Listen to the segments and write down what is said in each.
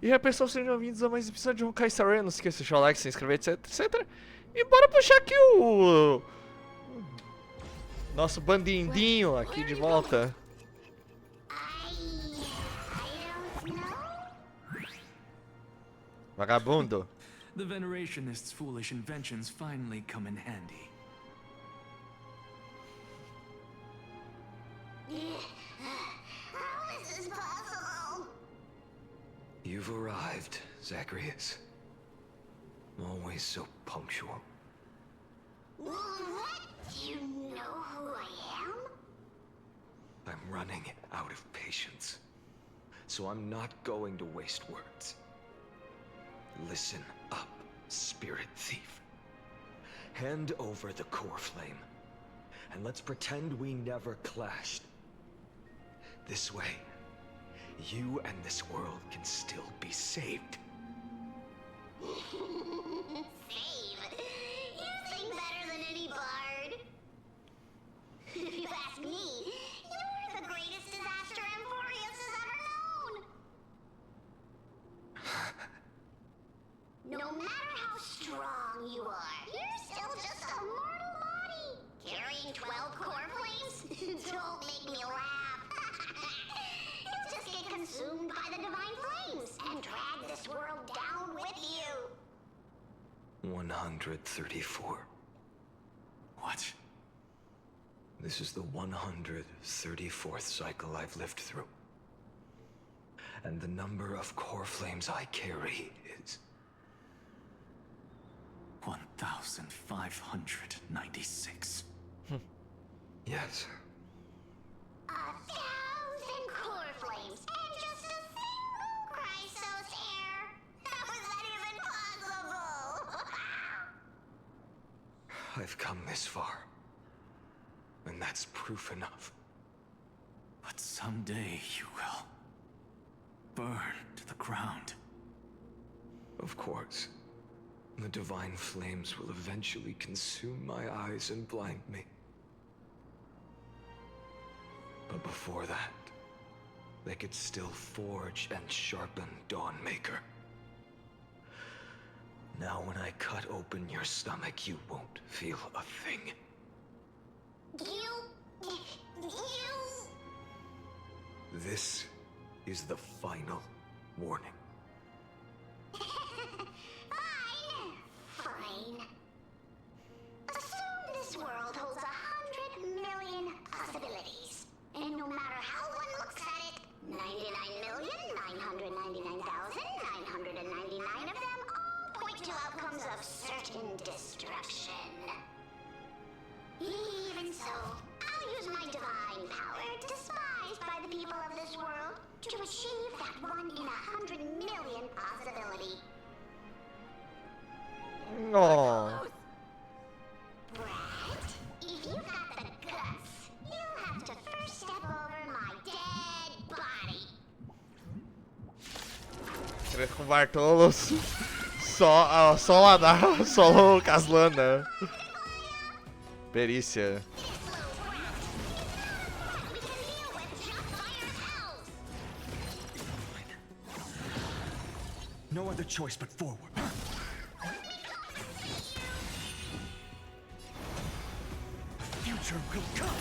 E aí, pessoal, sejam bem-vindos a mais um episódio de História. Não se esqueça de deixar o like, se inscrever, etc, etc. E bora puxar aqui o nosso bandindinho aqui de volta. Vagabundo. The Venerationists' foolish inventions finally come in handy. How is this possible? You've arrived, Zacharias. Always so punctual. What? Do you know who I am? I'm running out of patience. So I'm not going to waste words. Listen up, spirit thief. Hand over the core flame, and let's pretend we never clashed. This way, you and this world can still be saved. Save? You think better than any bard. If you ask me, you're the greatest disaster Amphorius has ever known. No matter how strong you are, you're still just a mortal body. Carrying 12 core flames? Don't make me laugh. You'll just get consumed by the divine flames and drag this world down with you. 134. What? This is the 134th cycle I've lived through. And the number of core flames I carry is... 1,596. Yes. 1,000 core flames and just a single Chrysos heir. How is that even possible? I've come this far. And that's proof enough. But someday you will burn to the ground. Of course. The divine flames will eventually consume my eyes and blind me. But before that, they could still forge and sharpen Dawnmaker. Now when I cut open your stomach, you won't feel a thing. You... This is the final warning. Fine. Assume this world holds 100 million possibilities. And no matter how one looks at it, 99,999,999 of them all point to outcomes of certain destruction. Even so, I'll use my divine power, despised by the people of this world, to achieve that 1 in 100 million possibility. Oh. Brett, if you got the guts, you'll have to first step over my dead body. Cresce com Bartolos. Só Adar, solo Caslana. Perícia. No other choice but forward. The future will come.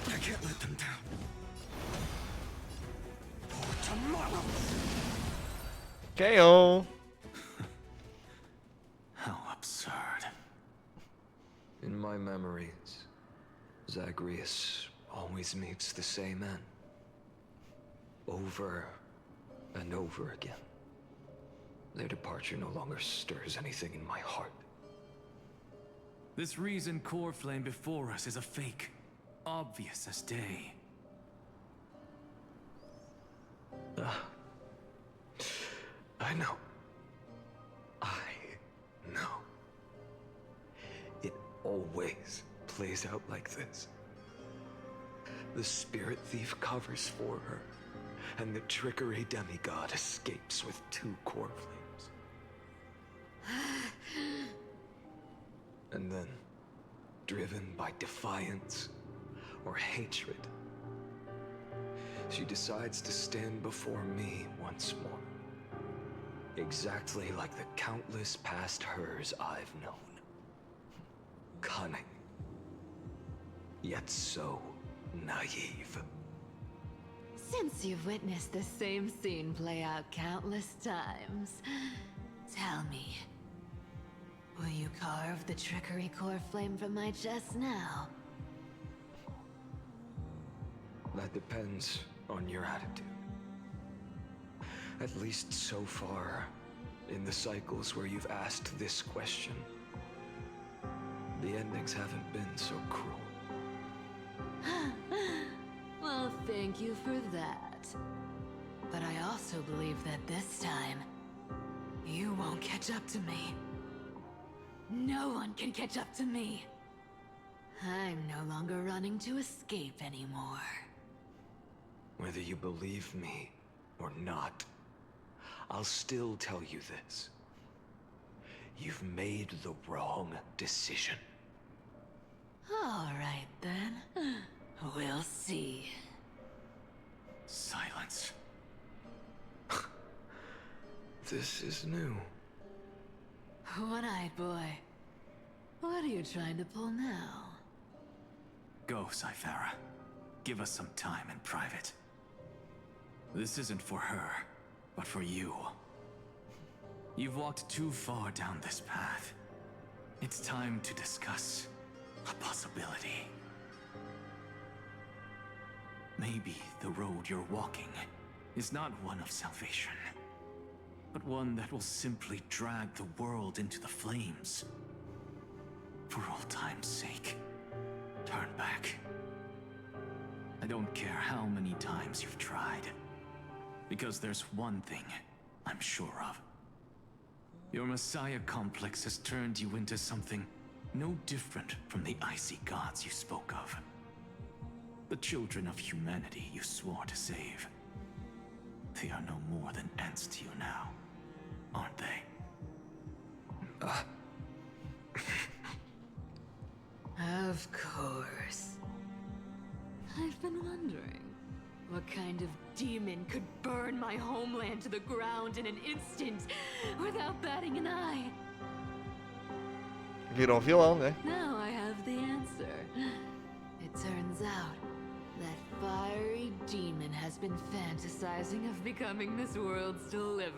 I can't let them down. For tomorrow. KO. How absurd. In my memories, Zacharias always meets the same end. Over and over again. Their departure no longer stirs anything in my heart. This reason core flame before us is a fake. Obvious as day. I know. I know. It always plays out like this. The spirit thief covers for her, and the trickery demigod escapes with 2 core flames. And then, driven by defiance or hatred, she decides to stand before me once more. Exactly like the countless past hers I've known. Cunning. Yet so naive. Since you've witnessed the same scene play out countless times, tell me, will you carve the trickery core flame from my chest now? That depends on your attitude. At least so far, in the cycles where you've asked this question, the endings haven't been so cruel. Well, thank you for that. But I also believe that this time, you won't catch up to me. No one can catch up to me. I'm no longer running to escape anymore. Whether you believe me or not, I'll still tell you this. You've made the wrong decision. All right, then. We'll see. Silence. This is new. One-eyed boy. What are you trying to pull now? Go, Cythera. Give us some time in private. This isn't for her, but for you. You've walked too far down this path. It's time to discuss a possibility. Maybe the road you're walking is not one of salvation, but one that will simply drag the world into the flames. For old time's sake, turn back. I don't care how many times you've tried, because there's one thing I'm sure of. Your Messiah complex has turned you into something no different from the icy gods you spoke of. The children of humanity you swore to save. They are no more than ants to you now, aren't they? Of course. I've been wondering, what kind of demon could burn my homeland to the ground in an instant without batting an eye? Virou vilão, né? Now I have the answer. It turns out that fiery demon has been fantasizing of becoming this world's deliverer.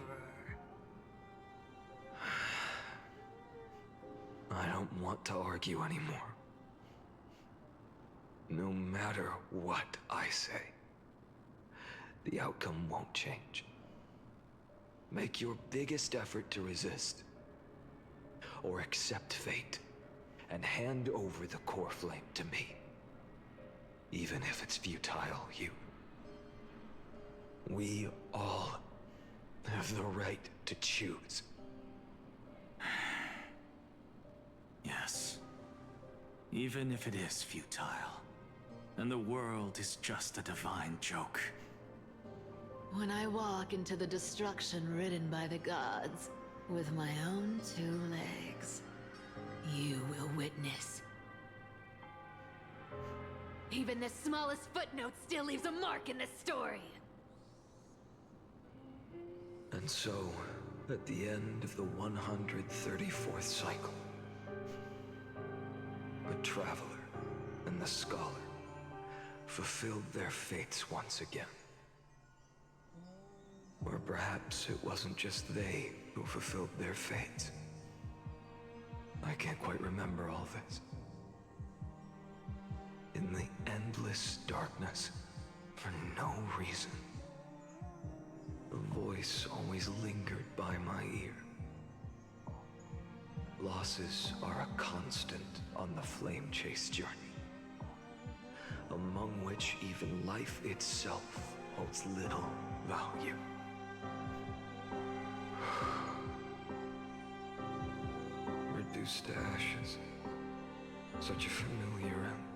I don't want to argue anymore. No matter what I say, the outcome won't change. Make your biggest effort to resist, or accept fate, and hand over the core flame to me. Even if it's futile, we all have the right to choose. Yes. Even if it is futile, and the world is just a divine joke. When I walk into the destruction ridden by the gods, with my own 2 legs, you will witness. Even the smallest footnote still leaves a mark in this story. And so, at the end of the 134th cycle, the Traveler and the Scholar fulfilled their fates once again. Or perhaps it wasn't just they who fulfilled their fates. I can't quite remember all this. In the endless darkness, for no reason, a voice always lingered by my ear. Losses are a constant on the flame chase journey, among which even life itself holds little value. Reduced to ashes, such a familiar end.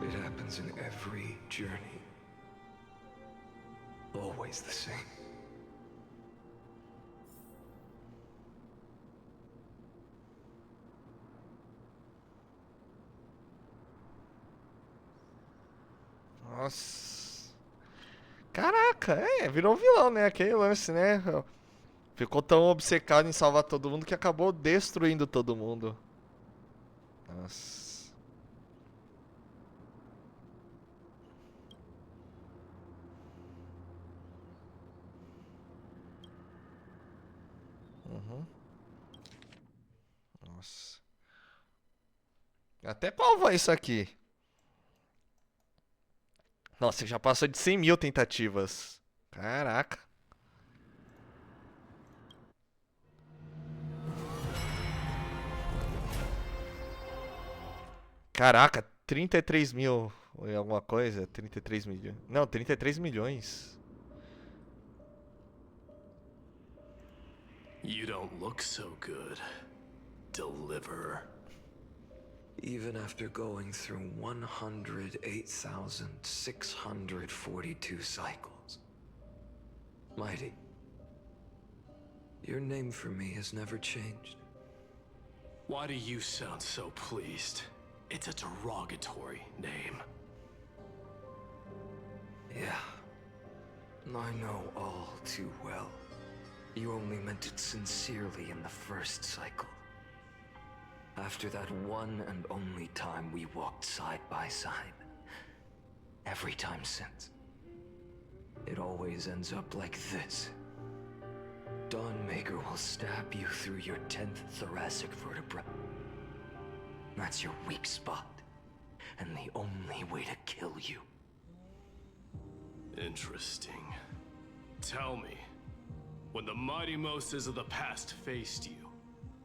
It happens in every journey. Always the same. Nossa. Caraca, virou um vilão, né? Aquele lance, né? Ficou tão obcecado em salvar todo mundo que acabou destruindo todo mundo. Nossa. Uhum. Nossa. Até qual vai isso aqui? Nossa, já passou de 100 mil tentativas. Caraca. Caraca, 33 mil ou alguma coisa? 33 milhões. Não, 33 milhões. You don't look so good, Deliverer. Even after going through 108,642 cycles. Mighty, your name for me has never changed. Why do you sound so pleased? It's a derogatory name. Yeah, I know all too well. You only meant it sincerely in the first cycle. After that one and only time we walked side by side. Every time since. It always ends up like this. Dawnmaker will stab you through your 10th thoracic vertebra. That's your weak spot, and the only way to kill you. Interesting. Tell me, when the mighty Moses of the past faced you,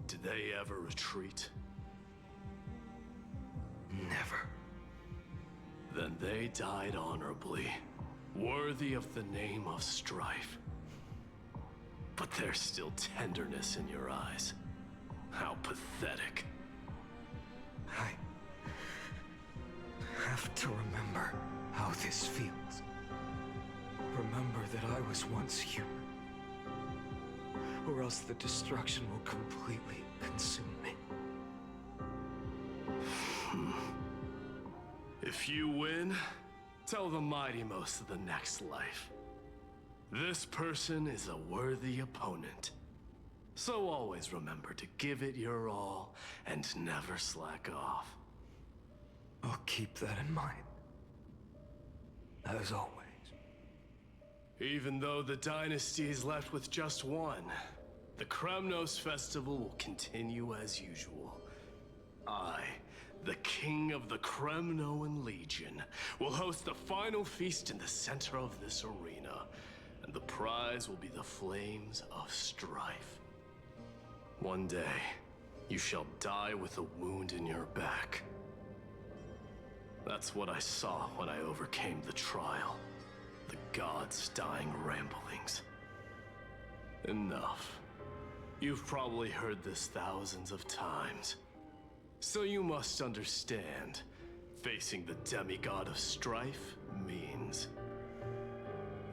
did they ever retreat? Never. Then they died honorably, worthy of the name of strife. But there's still tenderness in your eyes. How pathetic. I have to remember how this feels. Remember that I was once human. Or else the destruction will completely consume me. If you win, tell the mighty most of the next life. This person is a worthy opponent. So always remember to give it your all and never slack off. I'll keep that in mind. As always. Even though the dynasty is left with just one, the Kremnos festival will continue as usual. I, the king of the Kremnoan Legion, will host the final feast in the center of this arena, and the prize will be the flames of strife. One day, you shall die with a wound in your back. That's what I saw when I overcame the trial. The gods' dying ramblings. Enough. You've probably heard this thousands of times. So you must understand, facing the demigod of strife means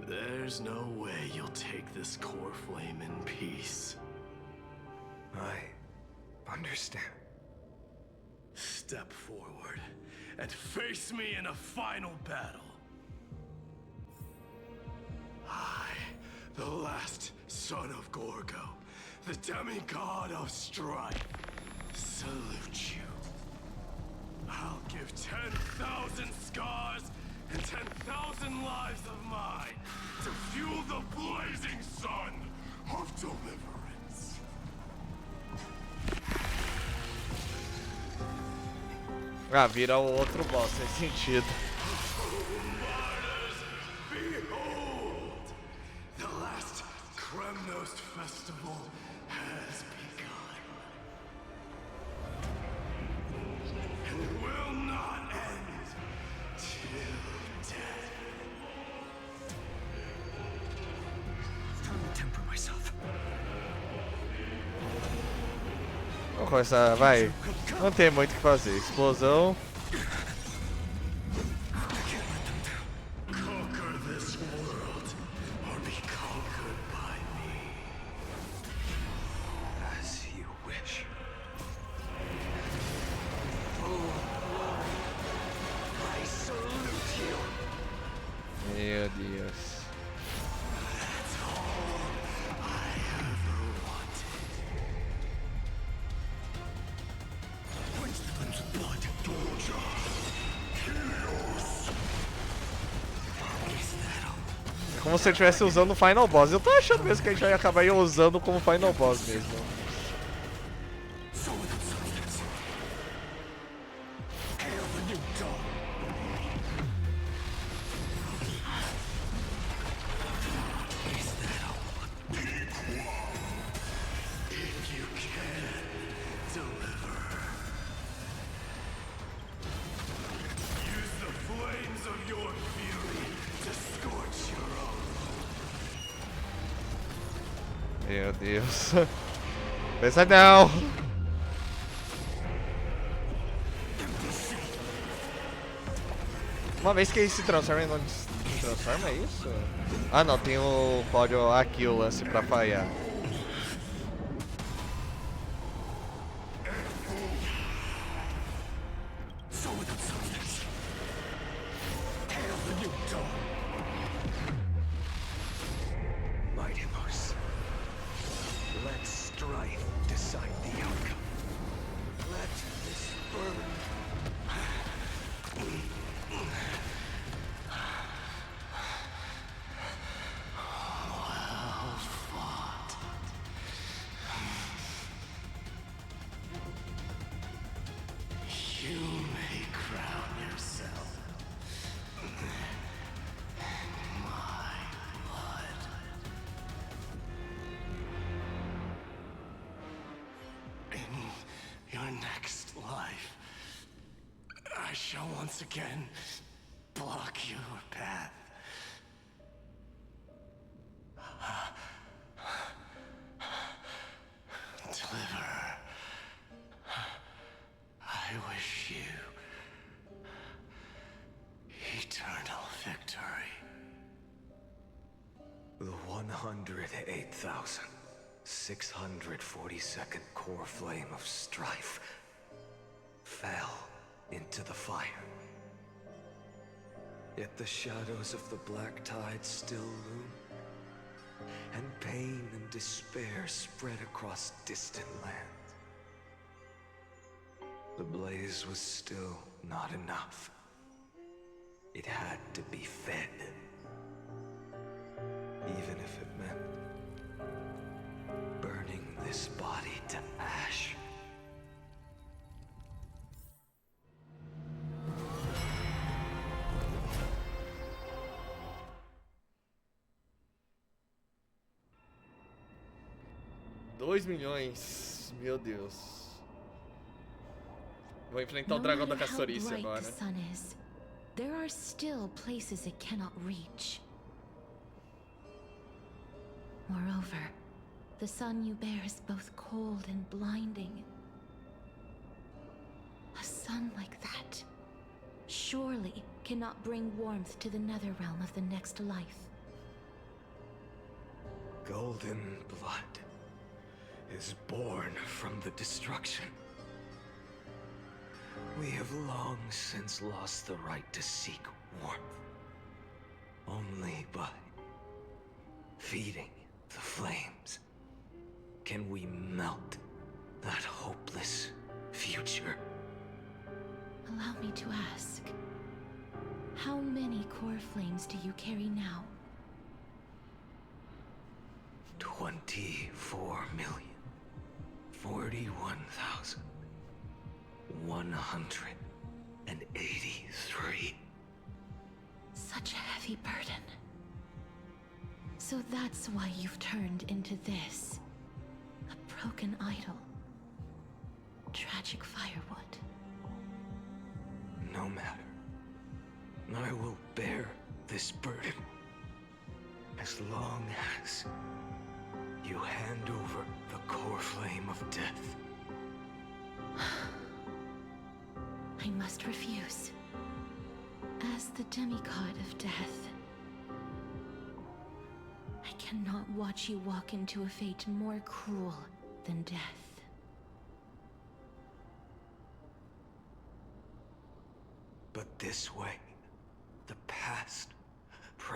there's no way you'll take this core flame in peace. I understand. Step forward and face me in a final battle. I, the last son of Gorgo, the demigod of strife, salute you. I'll give 10,000 scars and 10,000 lives of mine to fuel the blazing sun of deliverance. Ah, vira o outro boss, faz sentido. Behold! The last Kremnos festival has begun. And it will not end till death. Time to temper myself. Vamos começar, vai. Não tem muito o que fazer. Explosão. Conquer this world or be conquered by me. As you wish. I salute you. Meu Deus. É como se ele estivesse usando o Final Boss. Eu tô achando mesmo que a gente vai acabar usando como Final Boss mesmo. Meu Deus. Pensa não. Uma vez que ele se transforma, ele não se transforma, é isso? Ah não, tem o código aqui, o lance pra falhar. Mightimos, let strife decide the outcome. Let this burn. You may crown yourself my blood. In your next life, I shall once again block your path. Deliver. I wish you eternal victory. The 108,642nd core flame of strife fell into the fire. Yet the shadows of the black tide still loom, and pain and despair spread across distant lands. The blaze was still not enough. It had to be fed. Even if it meant burning this body to ash. $2 milhões. Meu Deus. Vou enfrentar o No dragão da matter how castorice bright agora. the sun is, there are still places it cannot reach. Moreover, the sun you bear is both cold and blinding. A sun like that surely cannot bring warmth to the nether realm of the next life. Golden blood is born from the destruction. We have long since lost the right to seek warmth. Only by feeding the flames can we melt that hopeless future. Allow me to ask, how many core flames do you carry now? 24,041,183. Such a heavy burden. So that's why you've turned into this. A broken idol. Tragic firewood. No matter. I will bear this burden as long as you hand over the core flame of death. I must refuse. As the demigod of death, I cannot watch you walk into a fate more cruel than death. But this way, the past,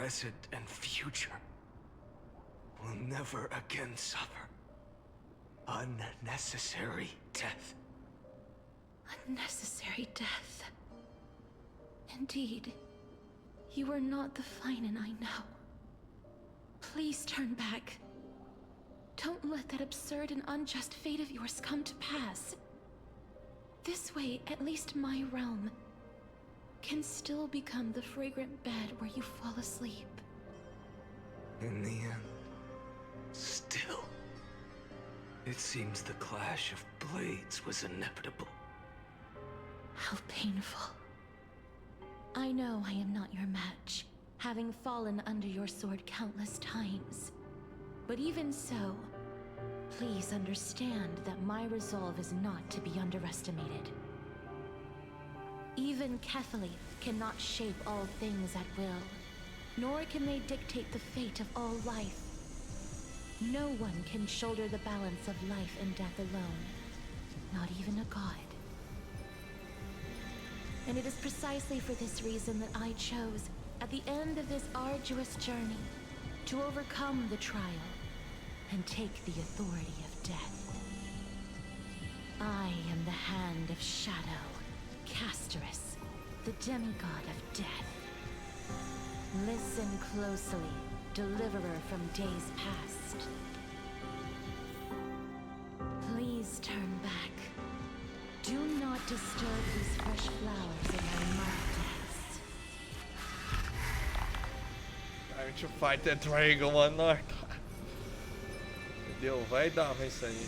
present and future will never again suffer unnecessary death. Unnecessary death. Indeed, you are not the Finan I know. Please turn back. Don't let that absurd and unjust fate of yours come to pass. This way, at least my realm can still become the fragrant bed where you fall asleep. In the end, still, it seems the clash of blades was inevitable. How painful. I know I am not your match, having fallen under your sword countless times. But even so, please understand that my resolve is not to be underestimated. Even Kethali cannot shape all things at will, nor can they dictate the fate of all life. No one can shoulder the balance of life and death alone, not even a god. And it is precisely for this reason that I chose, at the end of this arduous journey, to overcome the trial and take the authority of death. I am the Hand of Shadow, Castorus, the demigod of death. Listen closely, deliverer from days past. Please turn back. Do not disturb these fresh flowers in my markets. Time to fight the dragon, mano. Entendeu? Vai dar isso aí.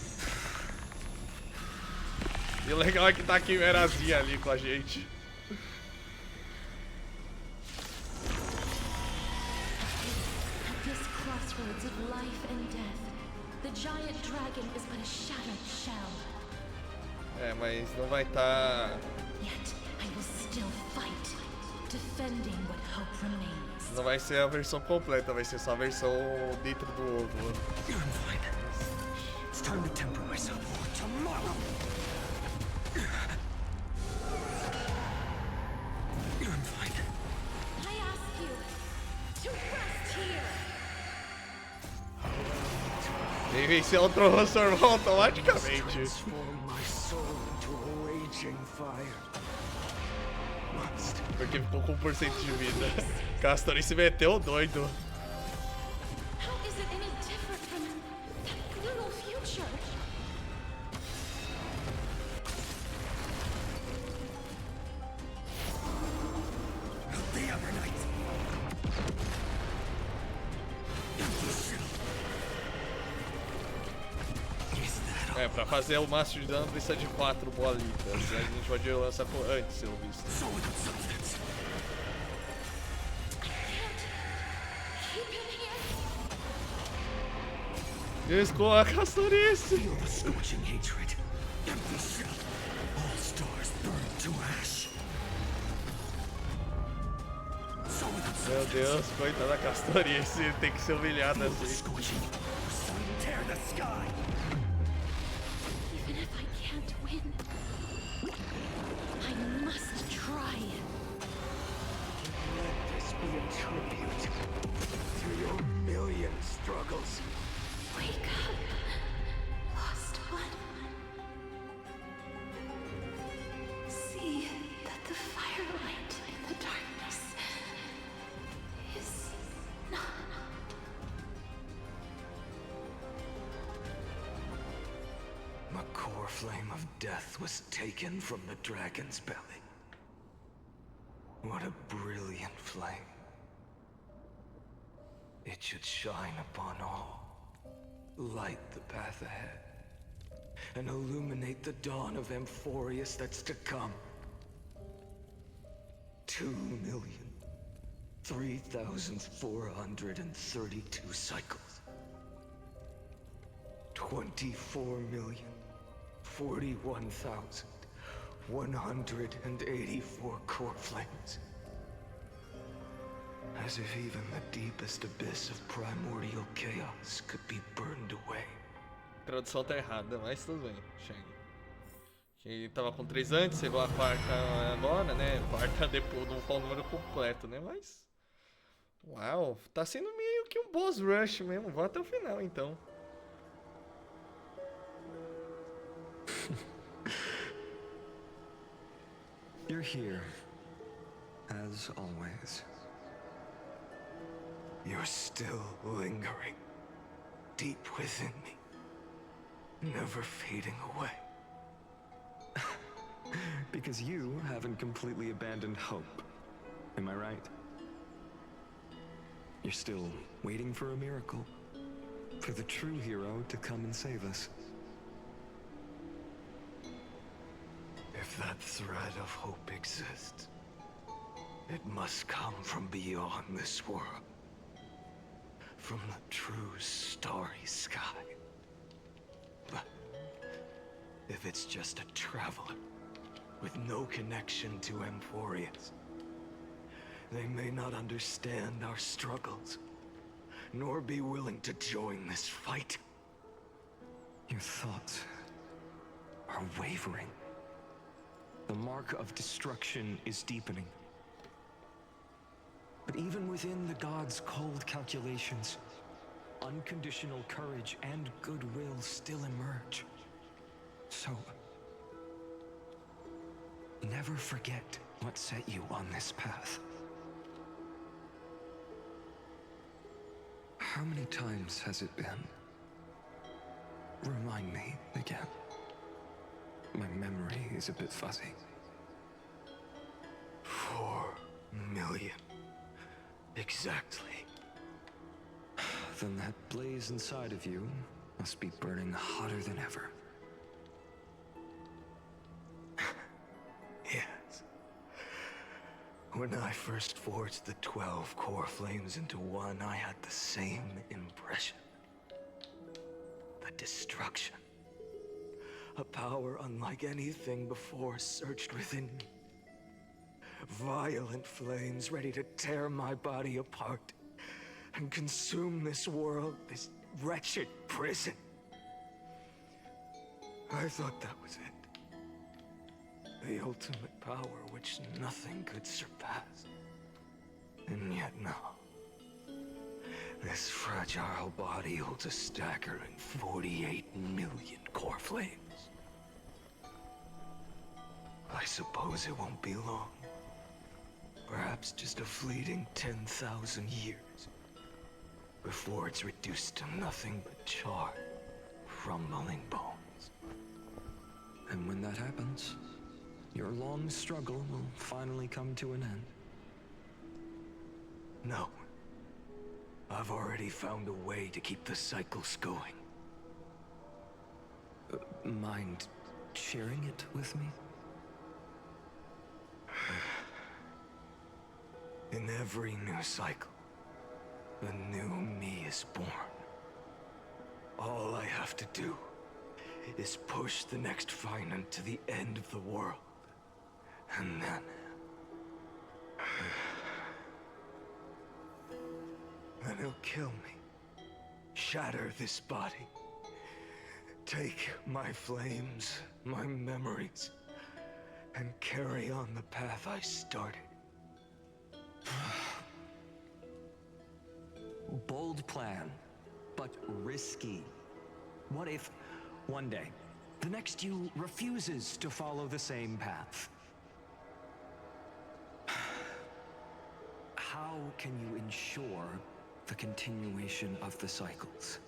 E o legal é que tá a quimerazinha ali com a gente. At this crossroads of life and death, the giant dragon is but a shattered shell. É, mas não vai tá... Yet I will still fight, defending what hope remains. Não vai ser a versão completa, vai ser só a versão dentro do ovo. I'm fine. It's time to temper myself for tomorrow. I'm fine. I ask you to rest here. Quem vencer o transformou automaticamente. Transform my soul into a raging fire. Must. Porque ficou com 1% de vida. Castor se meteu doido. How is it any different from that brutal future? The other night. Is that all? É, pra fazer o máximo de dano precisa de 4 bolitas. A gente pode lançar antes, pelo visto. So without substance. Keep him here. Escoa, Castorice! Feel the scorching hatred. Empty shell. All stars burned to ash. So without Meu Deus, coitada da Castorice, tem que ser humilhada feel the assim. scorching. Sun tear the sky. Even if I can't win, I must try. Let this be a tribute to your million struggles. Wake up, lost one. See that the firelight in the darkness is not. The core flame of death was taken from the dragon's belly. What a brilliant flame. It should shine upon all, light the path ahead, and illuminate the dawn of Amphorius that's to come. 2,003,432 cycles. 24,041,184 core flames. As if even the deepest abyss of primordial chaos could be burned away. A tradução tá errada, mas tudo bem, chega. Que tava com 3 antes, chegou a quarta agora, né? Quarta depois, não foi o número completo, né? Mas Uau, tá sendo meio que um boss rush mesmo. Vou até o final então. You're here, as always. You're still lingering deep within me, never fading away. Because you haven't completely abandoned hope. Am I right? You're still waiting for a miracle. For the true hero to come and save us. If that thread of hope exists, it must come from beyond this world. From the true starry sky. But if it's just a traveler with no connection to Emphorius, they may not understand our struggles, nor be willing to join this fight. Your thoughts are wavering. The mark of destruction is deepening. But even within the gods' cold calculations, unconditional courage and goodwill still emerge. So, never forget what set you on this path. How many times has it been? Remind me again. My memory is a bit fuzzy. 4 million. Exactly. Then that blaze inside of you must be burning hotter than ever. Yes. When I first forged the 12 core flames into one, I had the same impression. The destruction. A power unlike anything before surged within me. Violent flames ready to tear my body apart and consume this world, this wretched prison. I thought that was it. The ultimate power which nothing could surpass. And yet now, this fragile body holds a staggering 48 million core flames. I suppose it won't be long. Perhaps just a fleeting 10,000 years before it's reduced to nothing but charred, crumbling bones. And when that happens, your long struggle will finally come to an end. No. I've already found a way to keep the cycles going. Mind sharing it with me? In every new cycle, a new me is born. All I have to do is push the next finite to the end of the world. And then... then he'll kill me. Shatter this body. Take my flames, my memories, and carry on the path I started. Bold plan, but risky. What if, one day, the next you refuses to follow the same path? How can you ensure the continuation of the cycles?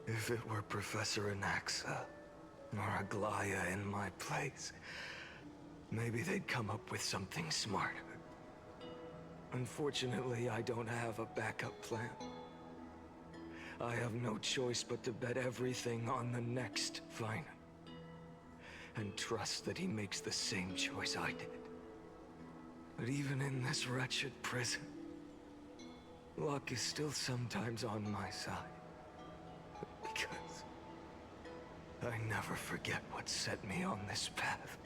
If it were Professor Anaxa or Aglaya in my place, maybe they'd come up with something smarter. Unfortunately, I don't have a backup plan. I have no choice but to bet everything on the next finite. And trust that he makes the same choice I did. But even in this wretched prison, luck is still sometimes on my side. Because I never forget what set me on this path.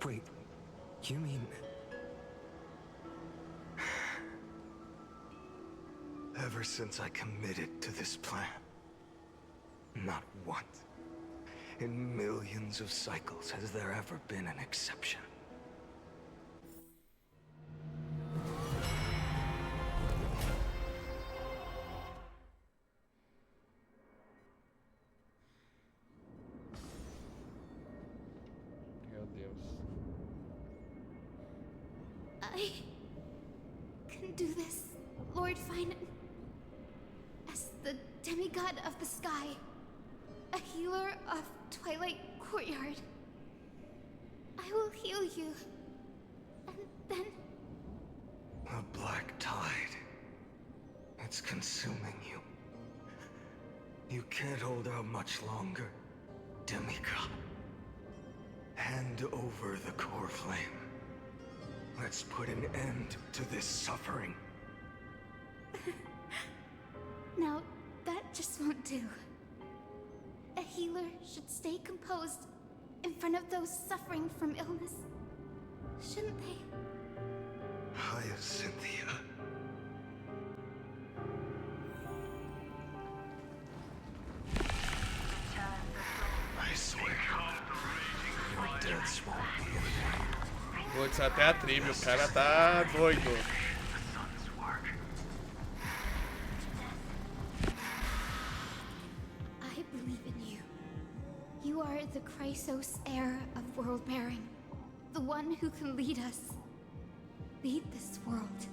Wait, you mean... Ever since I committed to this plan, not once In millions of cycles, has there ever been an exception? Meu Deus. I can do this, Lord Finan. As the demigod of the sky, a healer of Twilight Courtyard. I will heal you, and then... The black tide. It's consuming you. You can't hold out much longer, demigod. Hand over the core flame. Let's put an end to this suffering. Now, that just won't do. A healer should stay composed in front of those suffering from illness. Shouldn't they? Cynthia. I swear, your deaths won't be in vain. Putz, até a tribo, o cara tá doido. I believe in you. You are the Chrysos heir of world bearing. The one who can lead us. Lead this world.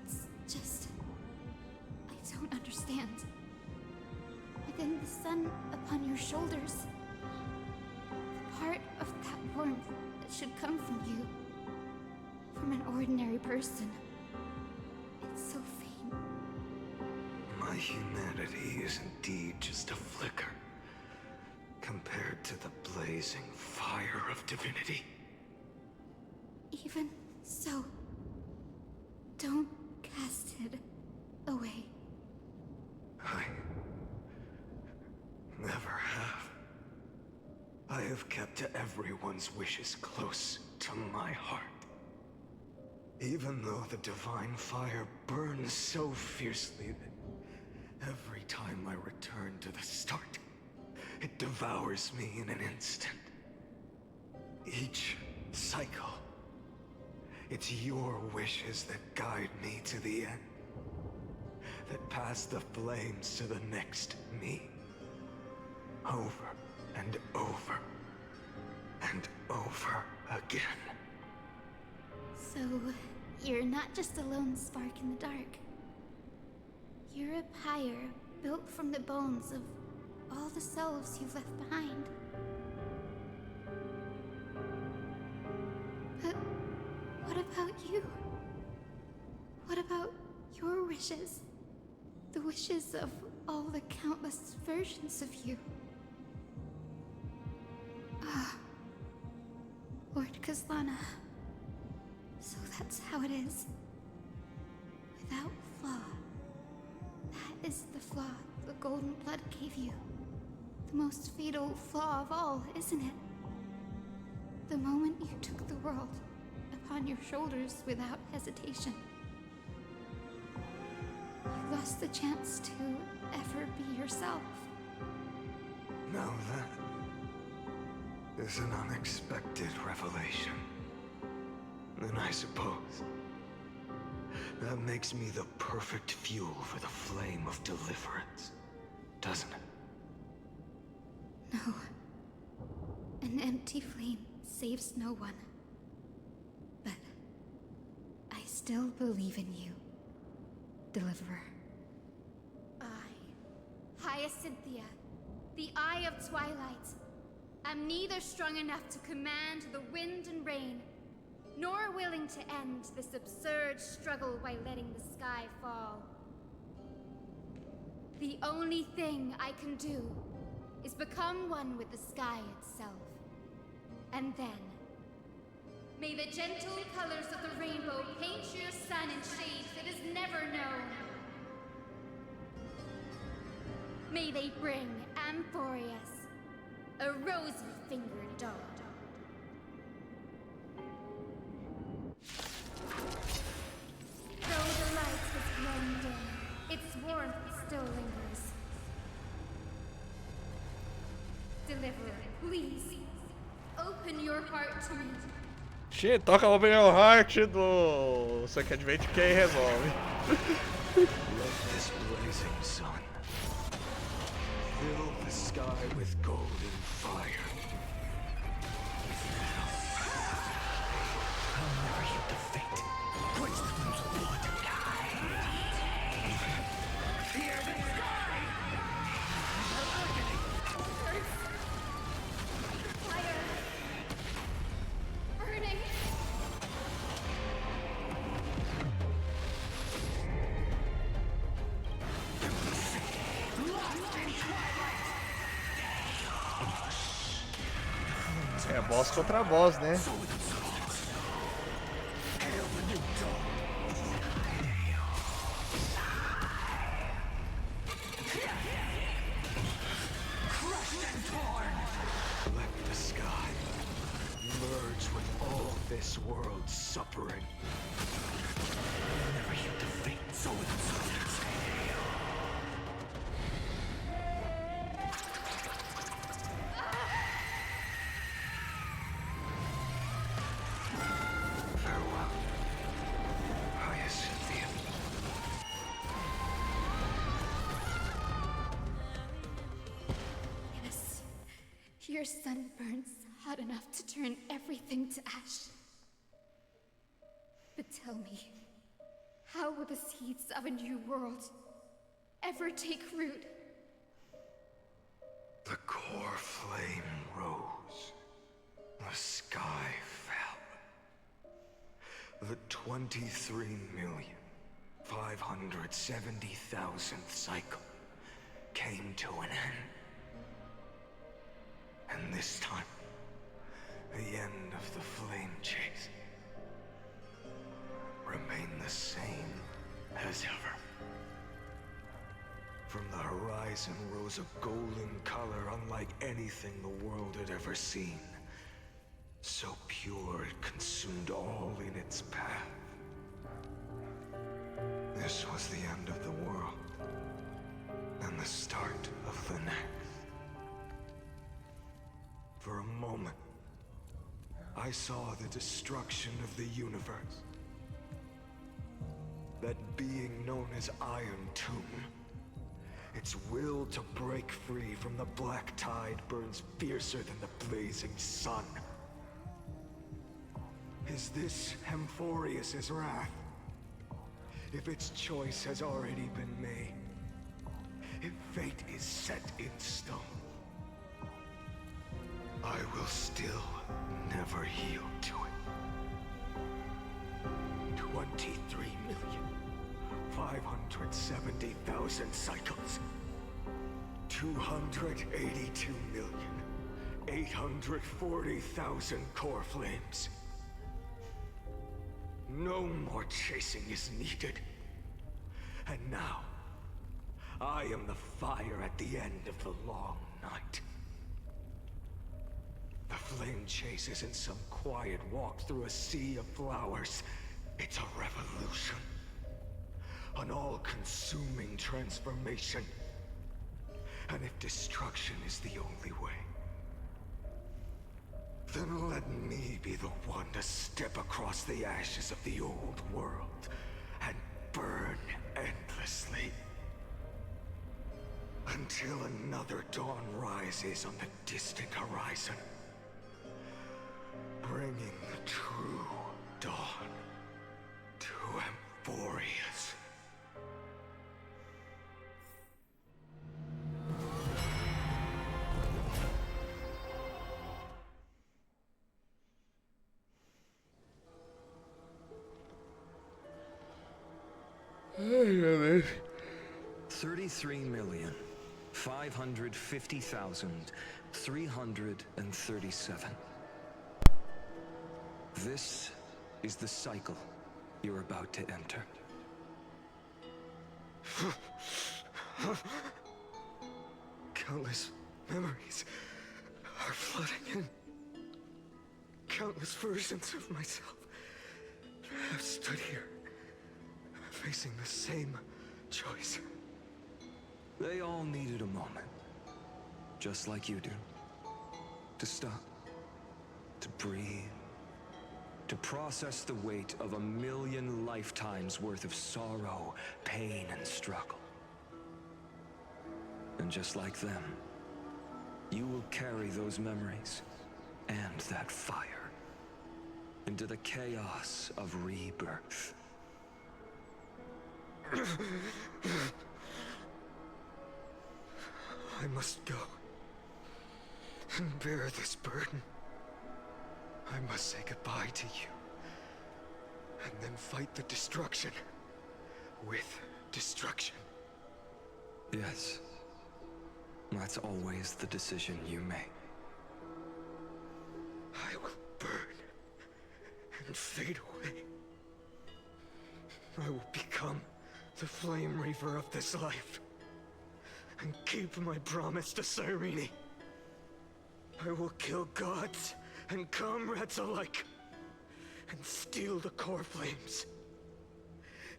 It's just... I don't understand. Within the sun upon your shoulders, the part of that warmth that should come from you, from an ordinary person, it's so faint. My humanity is indeed just a flicker compared to the blazing fire of divinity. Even so, don't cast it away. I never have. I have kept everyone's wishes close to my heart. Even though the divine fire burns so fiercely that every time I return to the start, it devours me in an instant. Each cycle, it's your wishes that guide me to the end. That pass the flames to the next me. Over and over and over again. So, you're not just a lone spark in the dark. You're a pyre built from the bones of all the selves you've left behind. But what about you? What about your wishes? The wishes of all the countless versions of you. Ah, Lord Kazlana. So that's how it is. Without flaw. That is the flaw the golden blood gave you. The most fatal flaw of all, isn't it? The moment you took the world upon your shoulders without hesitation. You lost the chance to ever be yourself. Now that is an unexpected revelation. Then I suppose that makes me the perfect fuel for the flame of deliverance, doesn't it? No. An empty flame saves no one. But I still believe in you, Deliverer. I, Hyacinthia, the Eye of Twilight, am neither strong enough to command the wind and rain, nor willing to end this absurd struggle by letting the sky fall. The only thing I can do is become one with the sky itself. And then, may the gentle colors of the rainbow paint your sun in shades it has never known. May they bring Amphorius, a rosy-fingered dog. Though the light has grown dim, its warmth still lingers. please, open your heart to me. Xi, toca Open Your Heart do Suck Adventure que aí resolve. Let this blazing sun fill the sky with golden fire. I'll never heed the fate. Quench the flames of blood. Fear the sky! Fire. Burning. É boss contra boss, né? Let the sky merge with all this world's suffering. I'll never heed the fate. So with farewell, Hyacinthia. Yes. Your sun burns hot enough to turn everything to ash. But tell me, how will the seeds of a new world ever take root? The core flame rose. The sky fell. The 23,570,000th cycle came to an end. And this time, the end of the flame chase remained the same as ever. From the horizon rose a golden color unlike anything the world had ever seen. So pure it consumed all in its path. This was the end of the world, and the start of the next. For a moment, I saw the destruction of the universe. That being known as Iron Tomb. Its will to break free from the black tide burns fiercer than the blazing sun. Is this Hemphorius's wrath? If its choice has already been made, if fate is set in stone, I will still never yield to it. 23,570,000 cycles. 282,840,000 core flames. No more chasing is needed. And now, I am the fire at the end of the long night. The flame chase isn't some quiet walk through a sea of flowers. It's a revolution. An all-consuming transformation. And if destruction is the only way, then let me be the one to step across the ashes of the old world and burn endlessly. Until another dawn rises on the distant horizon, bringing the true dawn to Emphorius. Ai, meu Deus. 33,550,337. This is the cycle you're about to enter. Countless memories are flooding in. Countless versions of myself have stood here, facing the same choice. They all needed a moment, just like you do. To stop. To breathe. To process the weight of 1,000,000 lifetimes worth of sorrow, pain, and struggle. And just like them, you will carry those memories and that fire into the chaos of rebirth. I must go and bear this burden. I must say goodbye to you, and then fight the destruction with destruction. Yes. That's always the decision you make. I will burn and fade away. I will become the flame reaver of this life and keep my promise to Cyrene. I will kill gods and comrades alike and steal the core flames.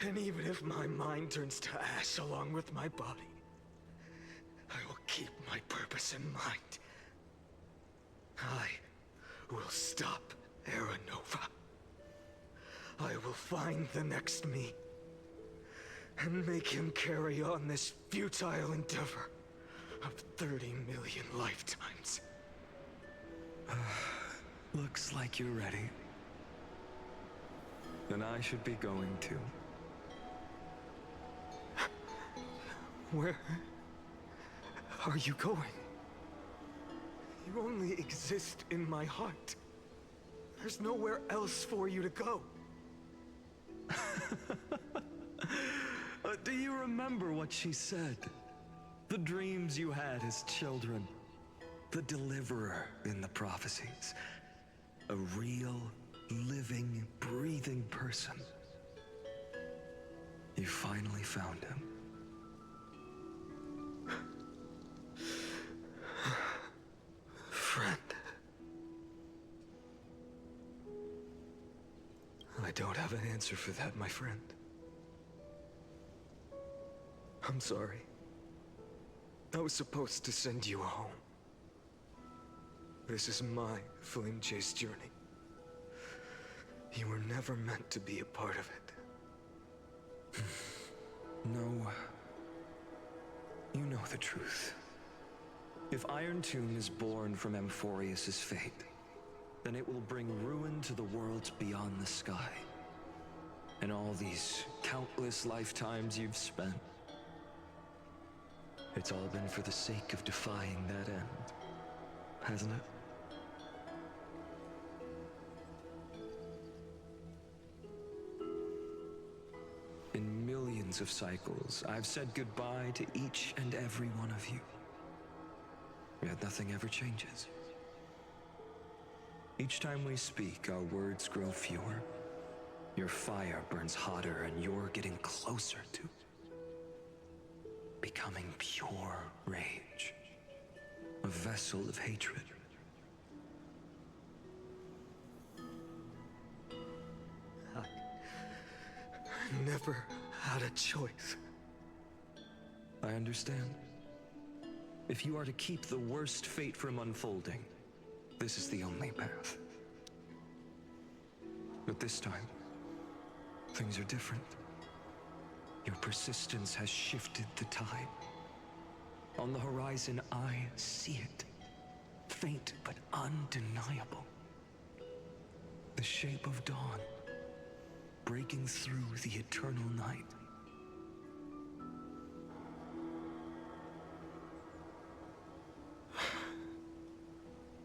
And even if my mind turns to ash along with my body, I will keep my purpose in mind. I will stop Era Nova. I will find the next me and make him carry on this futile endeavor of 30 million lifetimes. Looks like you're ready. Then I should be going too. Where are you going? You only exist in my heart. There's nowhere else for you to go. Do you remember what she said? The dreams you had as children. The deliverer in the prophecies. A real, living, breathing person. You finally found him. Friend. I don't have an answer for that, my friend. I'm sorry. I was supposed to send you home. This is my flame chase journey. You were never meant to be a part of it. No. You know the truth. If Iron Tomb is born from Amphorius' fate, then it will bring ruin to the worlds beyond the sky. And all these countless lifetimes you've spent, it's all been for the sake of defying that end, hasn't it? In millions of cycles, I've said goodbye to each and every one of you. Yet nothing ever changes. Each time we speak, our words grow fewer. Your fire burns hotter, and you're getting closer to becoming pure rage. A vessel of hatred. I never had a choice. I understand. If you are to keep the worst fate from unfolding, this is the only path. But this time, things are different. Your persistence has shifted the tide. On the horizon, I see it. Faint but undeniable. The shape of dawn, breaking through the eternal night.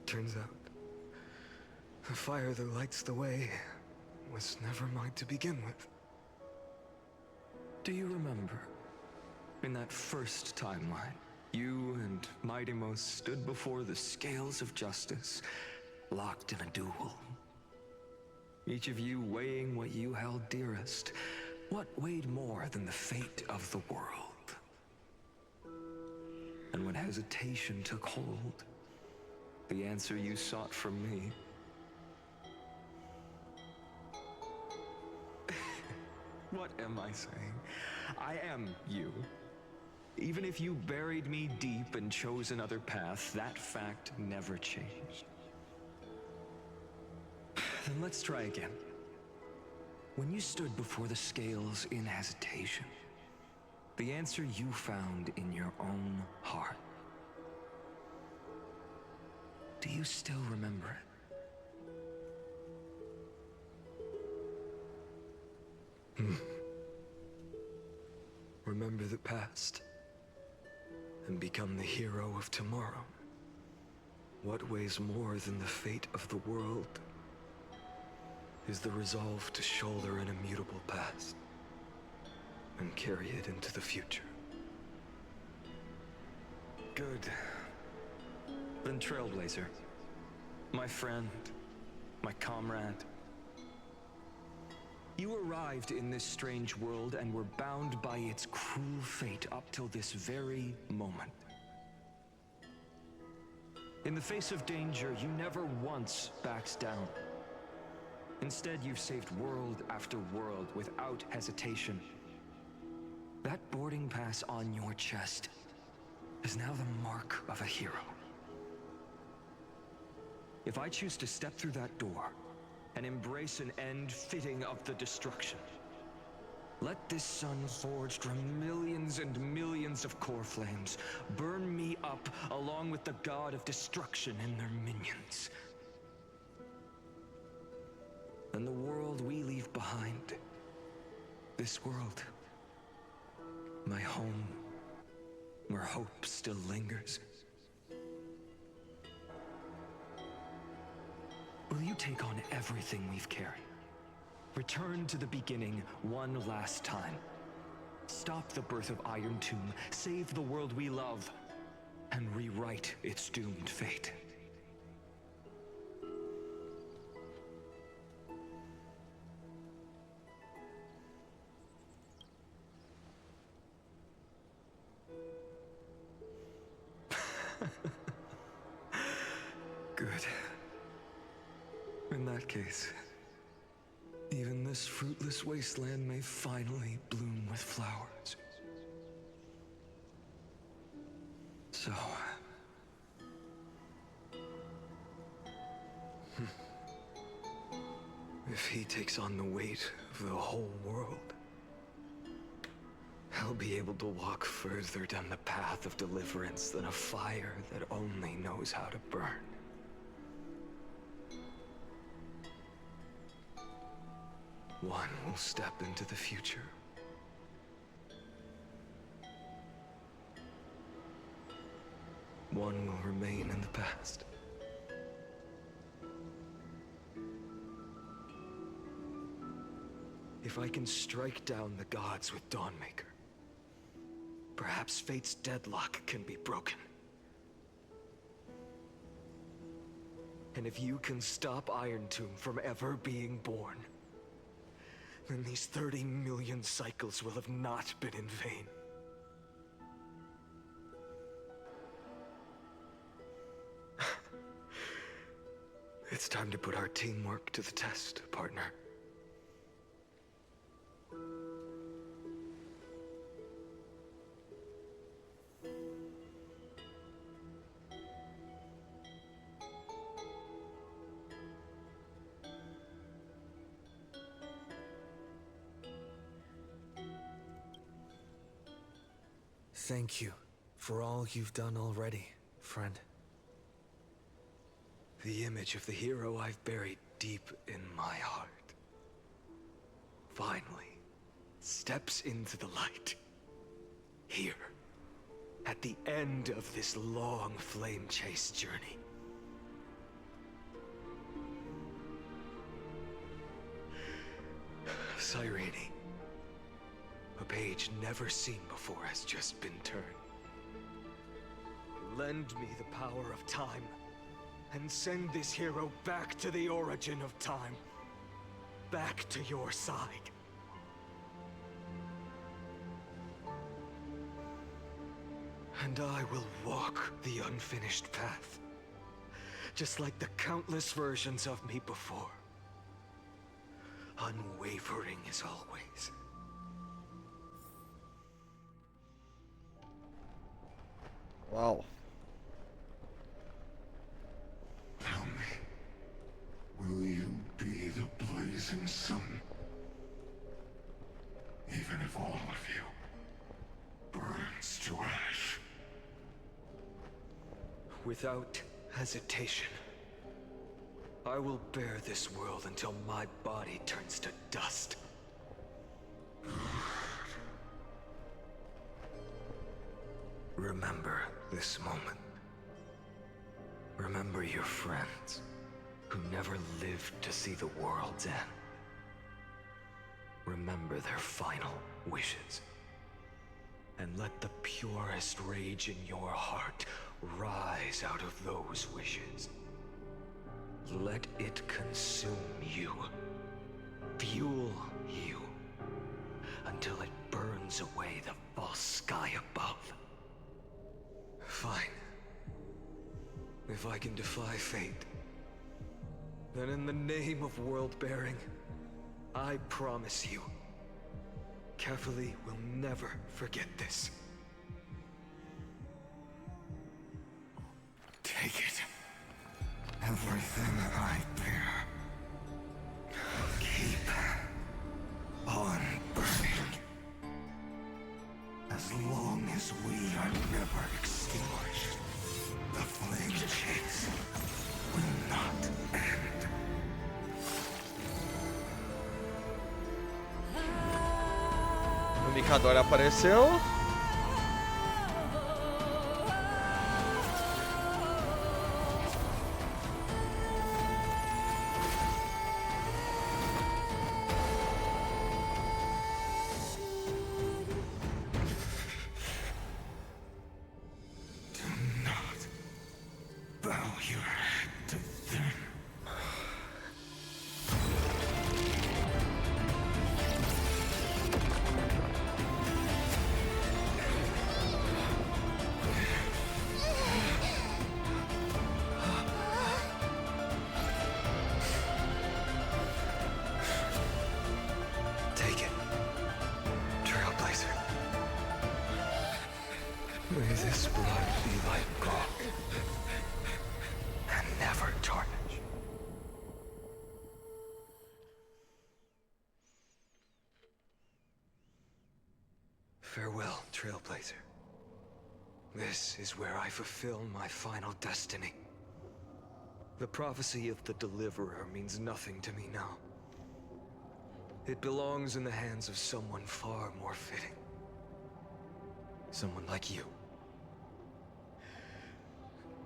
Turns out, the fire that lights the way was never mine to begin with. Do you remember, in that first timeline, you and Mightymost stood before the scales of justice, locked in a duel? Each of you weighing what you held dearest. What weighed more than the fate of the world? And when hesitation took hold, the answer you sought from me. What am I saying? I am you. Even if you buried me deep and chose another path, that fact never changed. Then let's try again. When you stood before the scales in hesitation, the answer you found in your own heart. Do you still remember it? Remember the past and become the hero of tomorrow. What weighs more than the fate of the world is the resolve to shoulder an immutable past and carry it into the future. Good. Then Trailblazer, my friend, my comrade. You arrived in this strange world and were bound by its cruel fate up till this very moment. In the face of danger, you never once backed down. Instead, you've saved world after world without hesitation. That boarding pass on your chest is now the mark of a hero. If I choose to step through that door and embrace an end fitting of the destruction, let this sun forged from millions and millions of core flames burn me up along with the god of destruction and their minions. And the world we leave behind, this world, my home, where hope still lingers. Will you take on everything we've carried? Return to the beginning one last time. Stop the birth of Iron Tomb, save the world we love, and rewrite its doomed fate. Good. In that case, even this fruitless wasteland may finally bloom with flowers. So... if he takes on the weight of the whole world, I'll be able to walk further down the path of deliverance than a fire that only knows how to burn. One will step into the future. One will remain in the past. If I can strike down the gods with Dawnmaker, perhaps fate's deadlock can be broken. And if you can stop Iron Tomb from ever being born, then these 30 million cycles will have not been in vain. It's time to put our teamwork to the test, partner. Thank you for all you've done already, friend. The image of the hero I've buried deep in my heart finally steps into the light. Here, at the end of this long flame chase journey. Cyrene. A page never seen before has just been turned. Lend me the power of time, and send this hero back to the origin of time. Back to your side. And I will walk the unfinished path, just like the countless versions of me before. Unwavering as always. Uau. Tell me, will you be the blazing sun? Even if all of you burns to ash. Without hesitation, I will bear this world until my body turns to dust. Remember this moment. Remember your friends who never lived to see the world's end. Remember their final wishes. And let the purest rage in your heart rise out of those wishes. Let it consume you, fuel you, until it burns away the false sky above. Fine. If I can defy fate, then in the name of world-bearing, I promise you, Kefali will never forget this. Take it. Everything I bear. Keep on burning. As long as we are never extinguished, the flame chase will not end. O Mikador apareceu. Do not bow your head to them. Take it, Trailblazer. May this blood be like gold, and never tarnish. Farewell, Trailblazer. This is where I fulfill my final destiny. The prophecy of the Deliverer means nothing to me now. It belongs in the hands of someone far more fitting. Someone like you.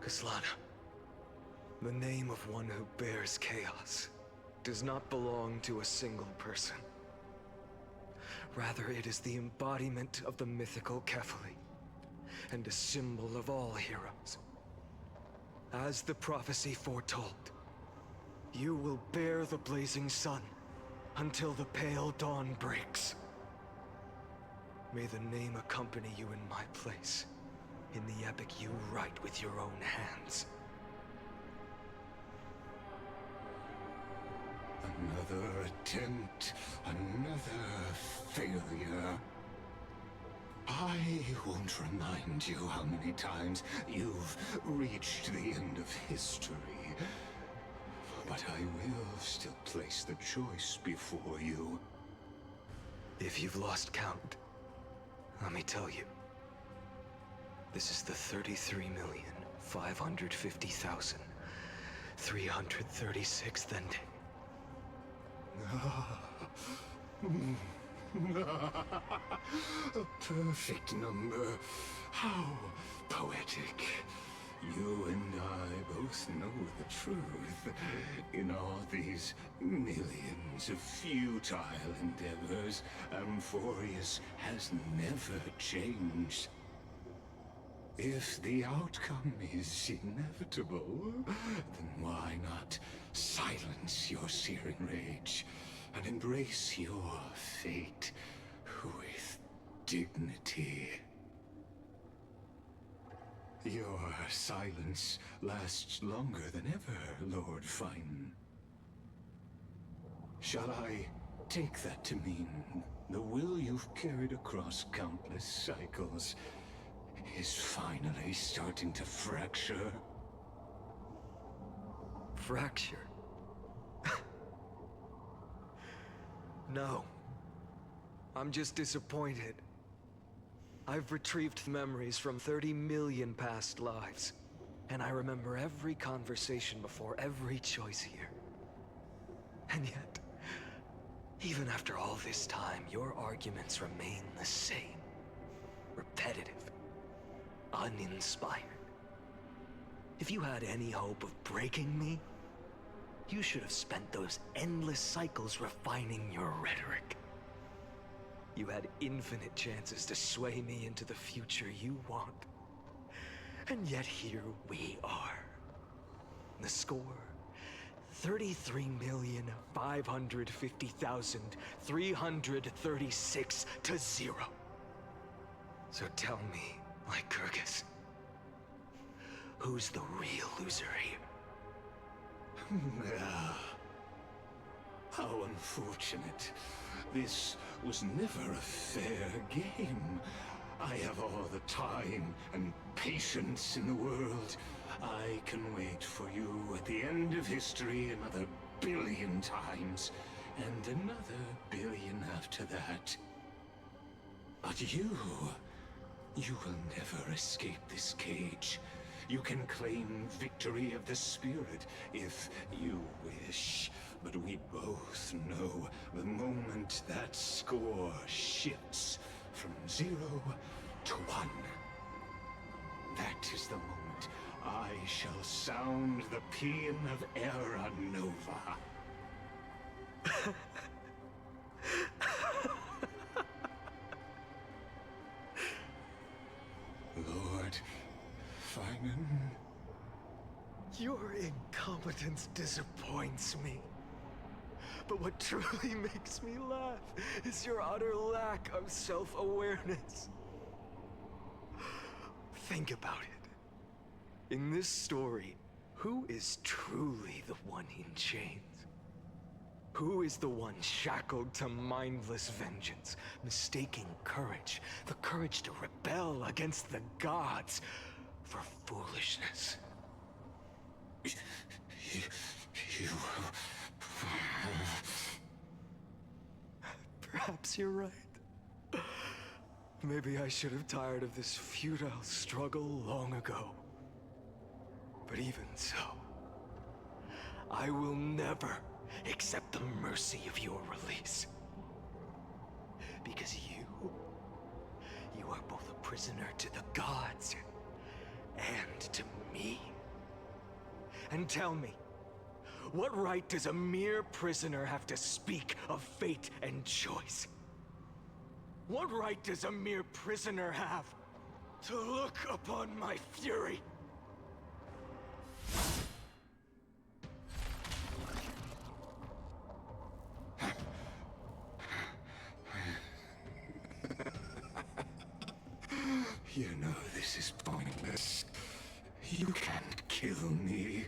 Kaslana, the name of one who bears chaos does not belong to a single person. Rather, it is the embodiment of the mythical Kefali, and a symbol of all heroes. As the prophecy foretold, you will bear the blazing sun until the pale dawn breaks. May the name accompany you in my place, in the epic you write with your own hands. Another attempt, another failure. I won't remind you how many times you've reached the end of history. But I will still place the choice before you. If you've lost count, let me tell you. This is the 33,550,336th ending. A perfect number. How poetic. You and I both know the truth. In all these millions of futile endeavors, Amphorius has never changed. If the outcome is inevitable, then why not silence your searing rage and embrace your fate with dignity? Your silence lasts longer than ever, Lord Fine. Shall I take that to mean the will you've carried across countless cycles is finally starting to fracture. Fracture? No. I'm just disappointed. I've retrieved memories from 30 million past lives, and I remember every conversation before every choice here. And yet, even after all this time, your arguments remain the same. Repetitive. Uninspired. If you had any hope of breaking me, you should have spent those endless cycles refining your rhetoric. You had infinite chances to sway me into the future you want. And yet here we are. The score, 33,550,336 to 0. So tell me, Lycurgus, who's the real loser here? How unfortunate. This was never a fair game. I have all the time and patience in the world. I can wait for you at the end of history another billion times, and another billion after that. But you will never escape this cage. You can claim victory of the spirit if you wish. But we both know the moment that score shifts from 0 to 1. That is the moment I shall sound the paean of Era Nova. Lord Finan. Your incompetence disappoints me. But what truly makes me laugh is your utter lack of self-awareness. Think about it. In this story, who is truly the one in chains? Who is the one shackled to mindless vengeance, mistaking courage, the courage to rebel against the gods, for foolishness? You... Perhaps you're right. Maybe I should have tired of this futile struggle long ago. But even so, I will never accept the mercy of your release. Because you are both a prisoner to the gods and to me. And tell me, what right does a mere prisoner have to speak of fate and choice? What right does a mere prisoner have to look upon my fury? You know this is pointless. You can't kill me.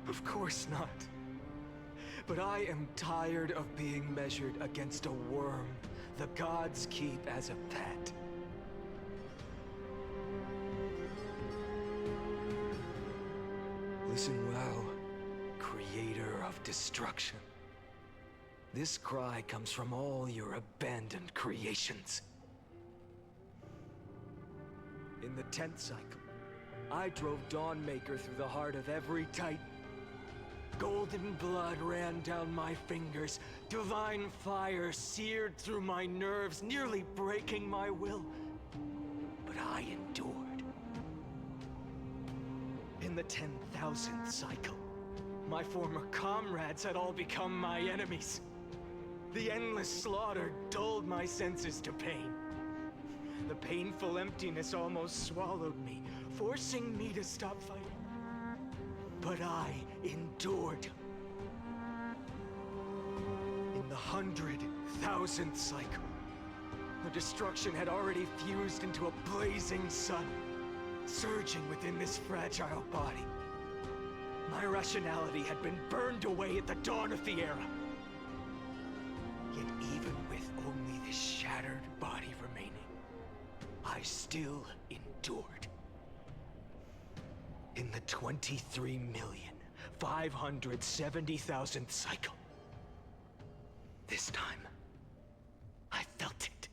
Of course not. But I am tired of being measured against a worm the gods keep as a pet. Listen well, creator of destruction. This cry comes from all your abandoned creations. In the 10th cycle, I drove Dawnmaker through the heart of every Titan. Golden blood ran down my fingers. Divine fire seared through my nerves, nearly breaking my will. But I endured. In the 10,000th cycle, my former comrades had all become my enemies. The endless slaughter dulled my senses to pain. The painful emptiness almost swallowed me, forcing me to stop fighting. But I endured. In the 100,000th cycle, the destruction had already fused into a blazing sun, surging within this fragile body. My rationality had been burned away at the dawn of the era. Yet even with only this shattered body remaining, I still endured. In the 23,570,000th cycle. This time, I felt it.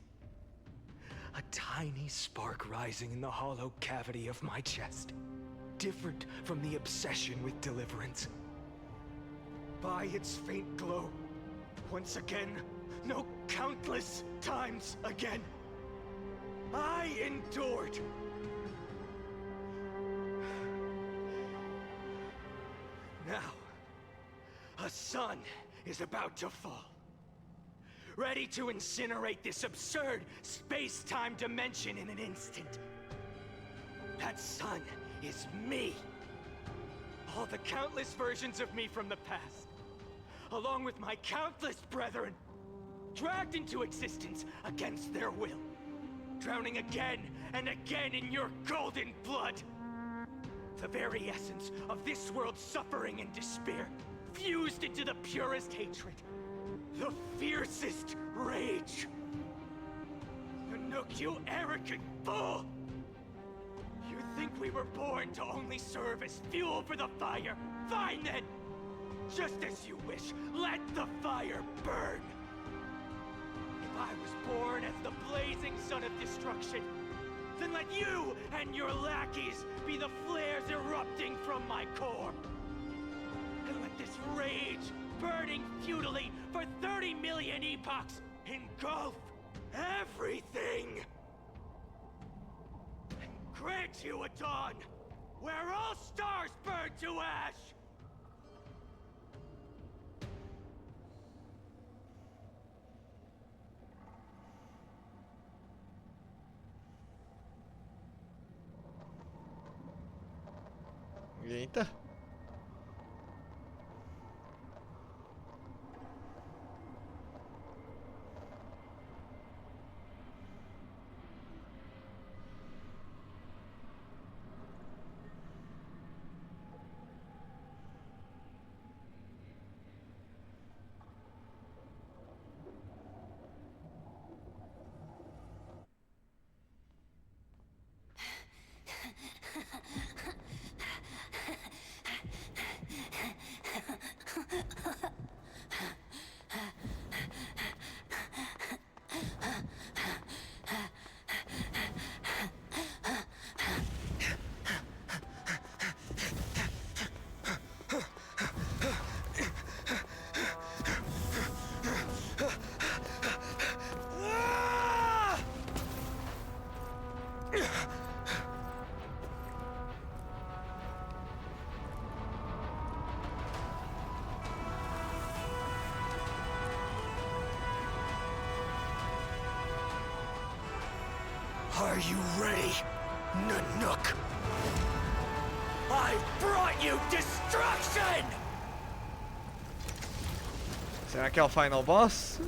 A tiny spark rising in the hollow cavity of my chest. Different from the obsession with deliverance. By its faint glow, once again, no, countless times again, I endured. Now, a sun is about to fall. Ready to incinerate this absurd space-time dimension in an instant. That sun is me. All the countless versions of me from the past, along with my countless brethren, dragged into existence against their will, drowning again and again in your golden blood. The very essence of this world's suffering and despair, fused into the purest hatred, the fiercest rage. Nook, you arrogant fool! You think we were born to only serve as fuel for the fire? Fine then! Just as you wish, let the fire burn! If I was born as the blazing sun of destruction, then let you and your lackeys be the flares erupting from my core. And let this rage, burning futilely for 30 million epochs, engulf everything! And grant you a dawn where all stars burn to ash! Eita. Are you ready, Nanook? I brought you destruction! Será que é o final boss?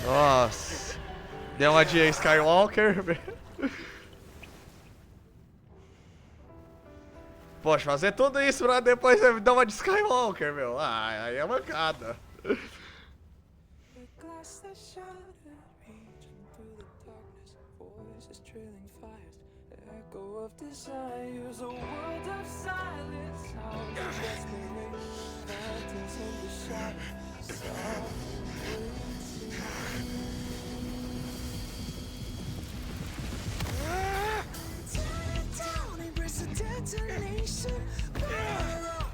Nossa. Deu uma de Skywalker. Poxa, fazer tudo isso pra depois dar uma de Skywalker, meu. Ah, aí é mancada. as trailing fires, echo of desires, a world of silence, sounds of desperation, phantoms in the shadow, softly tear it down, embrace the detonation,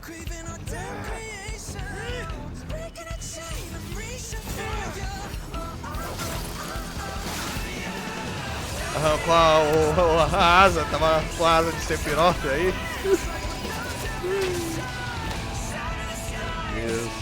craving our damn creation, breaking a chain, I'm reaching for you. A asa, tava com a asa de Sephiroth aí. Isso.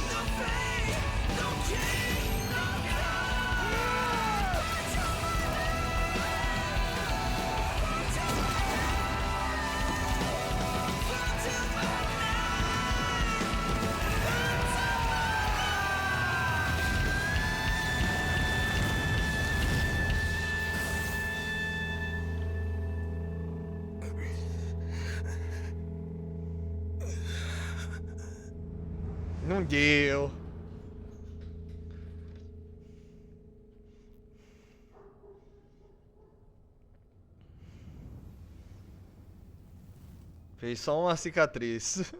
Não deu. Fez só uma cicatriz.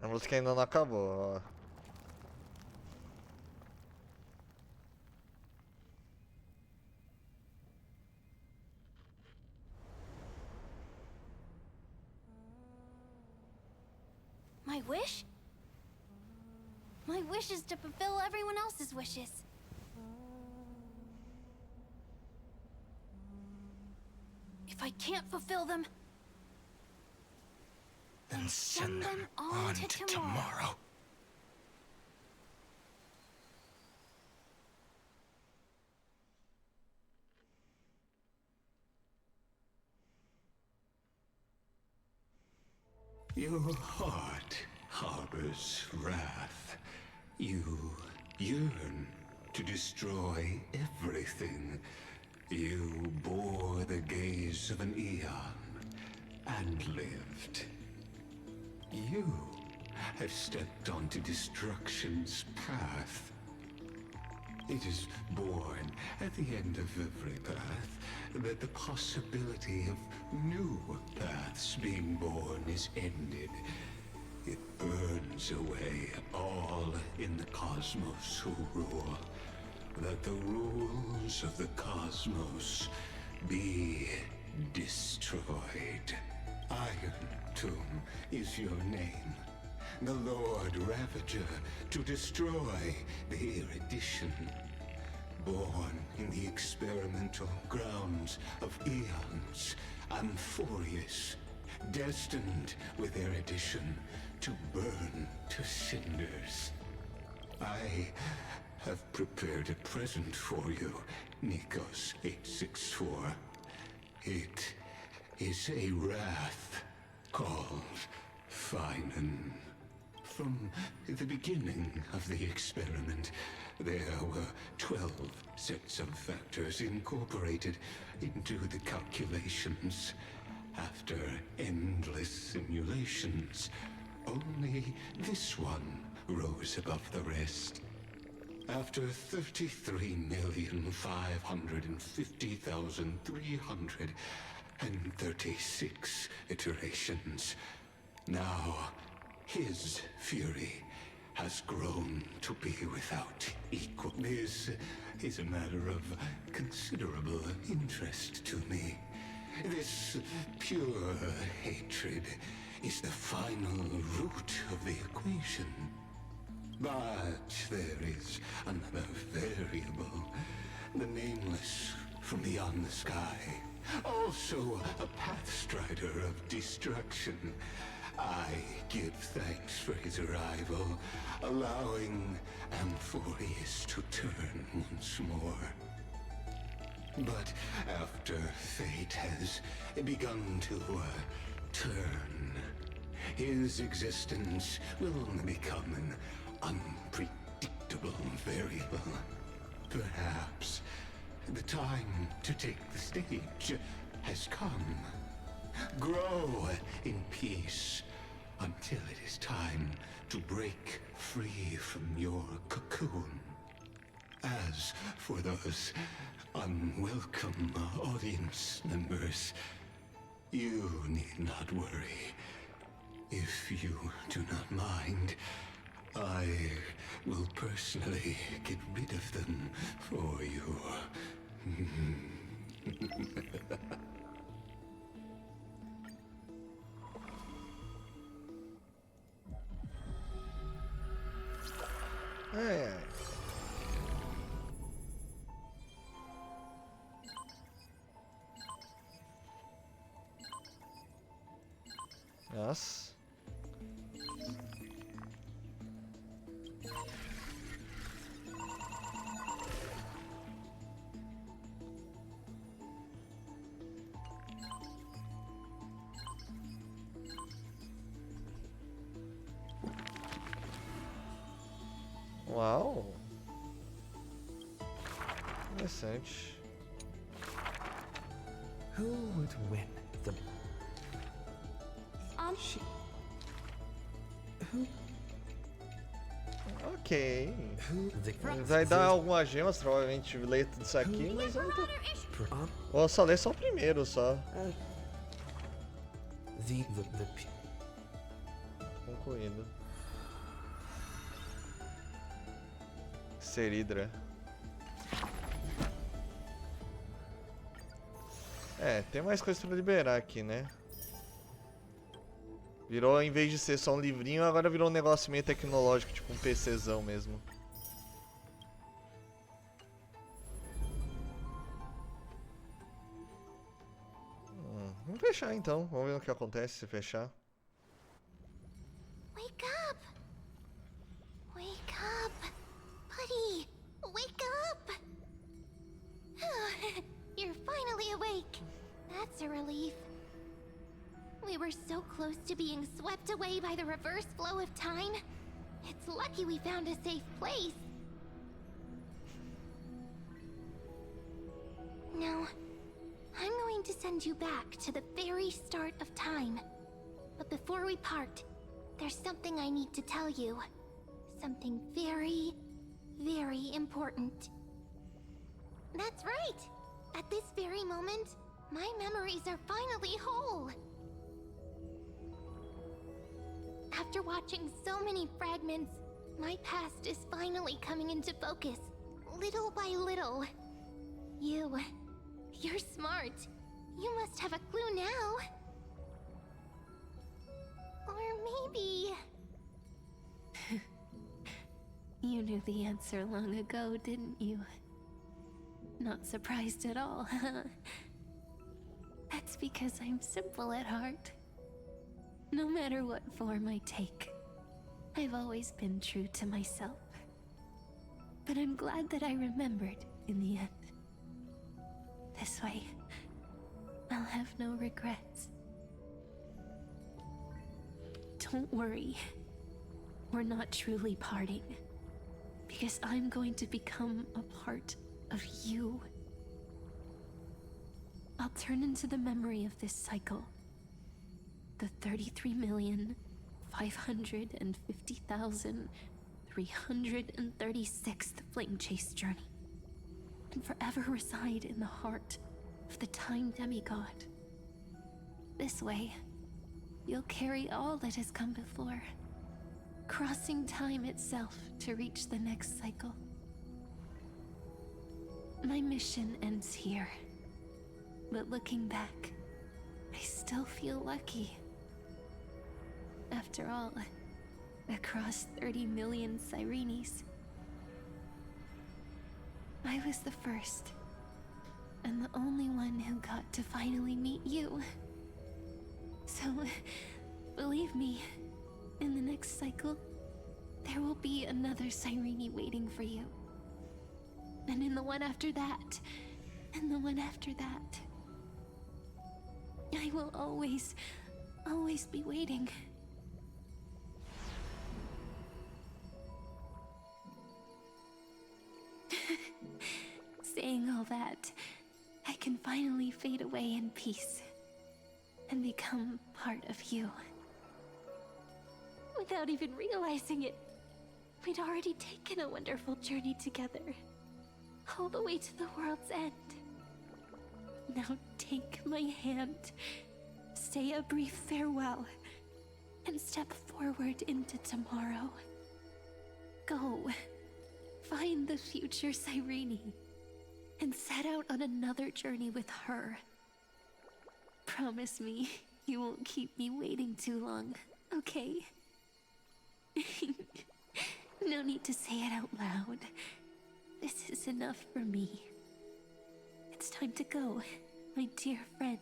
A música ainda não acabou, ó. My wish? My wish is to fulfill everyone else's wishes. If I can't fulfill them, then send them on to tomorrow. Your heart harbors wrath. You yearn to destroy everything. You bore the gaze of an eon and lived. You have stepped onto destruction's path. It is born at the end of every path that the possibility of new paths being born is ended. It burns away all in the cosmos who rule, that the rules of the cosmos be destroyed. Iron Tomb is your name. The Lord Ravager to destroy the erudition. Born in the experimental grounds of eons, Amphorius, destined with erudition to burn to cinders. I have prepared a present for you, Nikos 864. It is a wrath called Finan. From the beginning of the experiment, there were 12 sets of factors incorporated into the calculations. After endless simulations, only this one rose above the rest. After 33,550,336 iterations, now his fury has grown to be without equal. This is a matter of considerable interest to me. This pure hatred is the final root of the equation. But there is another variable, the nameless from beyond the sky. Also a pathstrider of destruction. I give thanks for his arrival, allowing Amphorius to turn once more. But after fate has begun to turn, his existence will only become an unpredictable variable. Perhaps the time to take the stage has come. Grow in peace, until it is time to break free from your cocoon. As for those unwelcome audience members, you need not worry. If you do not mind, I will personally get rid of them for you. Ai, ai. Nossa. Uau. Interessante. Who would win the... She... Ok. Who... The... Vai dar algumas gemas, provavelmente ler tudo isso aqui, mas eu não tô... Vou só ler só o primeiro, só. The... Concluindo. Seridra. É, tem mais coisa pra liberar aqui, né? Virou, em vez de ser só um livrinho, agora virou um negócio meio tecnológico, tipo um PCzão mesmo. Vamos fechar então, vamos ver o que acontece se fechar. Wake up! Wake up! Buddy! Wake up! You're finally awake. That's a relief. We were so close to being swept away by the reverse flow of time. It's lucky we found a safe place. Now, I'm going to send you back to the very start of time. But before we part, there's something I need to tell you. Something very, very important. That's right! At this very moment, my memories are finally whole. After watching so many fragments, my past is finally coming into focus, little by little. You're smart. You must have a clue now. Or maybe... You knew the answer long ago, didn't you? Not surprised at all, huh? That's because I'm simple at heart. No matter what form I take, I've always been true to myself. But I'm glad that I remembered in the end. This way, I'll have no regrets. Don't worry. We're not truly parting. Because I'm going to become a part of you. I'll turn into the memory of this cycle. The 33,550,336th Flame Chase journey. And forever reside in the heart of the Time Demigod. This way, you'll carry all that has come before, crossing time itself to reach the next cycle. My mission ends here, but looking back, I still feel lucky. After all, across 30 million Sirenes, I was the first, and the only one who got to finally meet you. So, believe me, in the next cycle, there will be another Sirene waiting for you. And in the one after that, and the one after that. I will always be waiting. Saying all that, I can finally fade away in peace and become part of you. Without even realizing it, we'd already taken a wonderful journey together. All the way to the world's end. Now take my hand, say a brief farewell, and step forward into tomorrow. Go, find the future Cyrene, and set out on another journey with her. Promise me you won't keep me waiting too long, okay? No need to say it out loud. This is enough for me. It's time to go, my dear friend.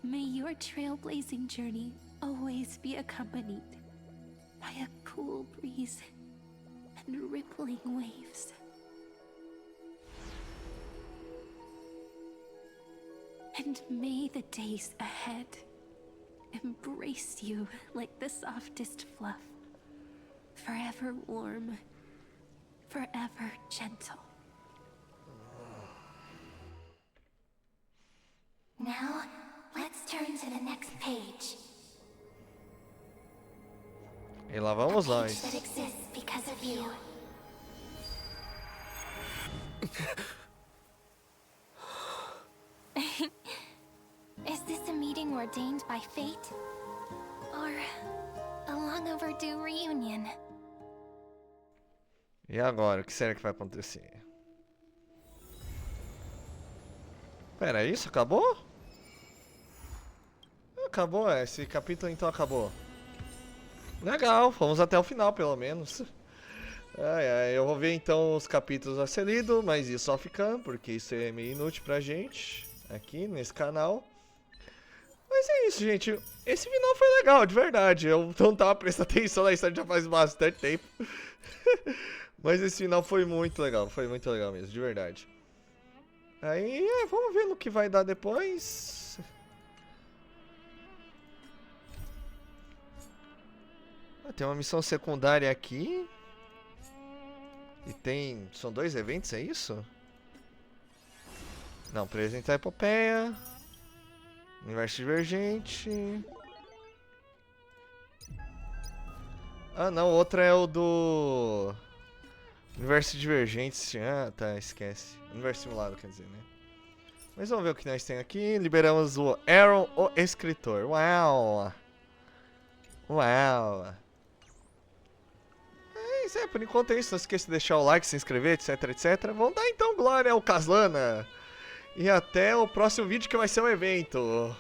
May your trailblazing journey always be accompanied by a cool breeze and rippling waves. And may the days ahead embrace you like the softest fluff, forever warm, forever gentle. Now, let's turn to the next page. E lá vamos That nós. exists because of you. Is this a meeting ordained by fate? Or a long overdue reunion? E agora, o que será que vai acontecer? Pera, é isso? Acabou? Acabou, esse capítulo então acabou. Legal, fomos até o final pelo menos. Eu vou ver então os capítulos a ser lido, mas isso só ficando, porque isso é meio inútil pra gente aqui nesse canal. Mas é isso, gente. Esse final foi legal, de verdade. Eu não tava prestando atenção na história já faz bastante tempo. Mas esse final foi muito legal mesmo, de verdade. Aí, vamos ver no que vai dar depois. Tem uma missão secundária aqui. E tem... São 2 eventos, é isso? Não, apresentar a epopeia. Universo divergente. Ah, não, outra é o do... Universo divergente. Ah, tá, esquece. Universo simulado, quer dizer, né? Mas vamos ver o que nós temos aqui. Liberamos o Aaron, o escritor. Uau! Uau! É isso aí, por enquanto é isso. Não esqueça de deixar o like, se inscrever, etc, etc. Vamos dar então glória ao Caslana. E até o próximo vídeo que vai ser um evento.